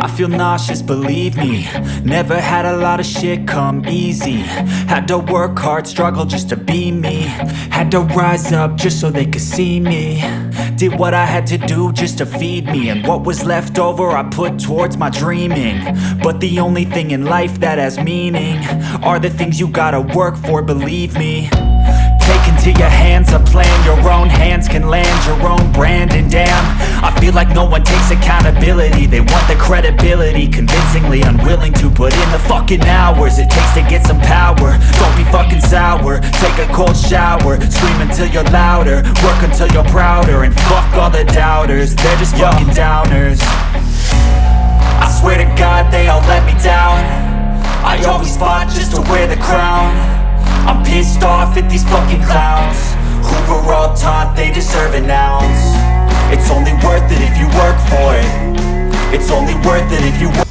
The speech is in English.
I feel nauseous, believe me. Never had a lot of shit come easy. Had to work hard, struggle just to be me. Had to rise up just so they could see me. Did what I had to do just to feed me, and what was left over I put towards my dreaming. But the only thing in life that has meaning are the things you gotta work for, believe me. Take into your hands a plan, your own hands can land your own brand. And damn, I feel like no one takes accountability. They want the credibility, convincingly unwilling to put in the fucking hours it takes to get some power. Don't be fucking sour, take a cold shower. Scream until you're louder, work until you're prouder. And fuck all the doubters, they're just fucking downers. I swear to God they all let me down. I always fought just to wear the crown. I'm pissed off at these fucking clowns who were all taught they deserve an ounce. It's only worth it if you work for it. It's only worth it if you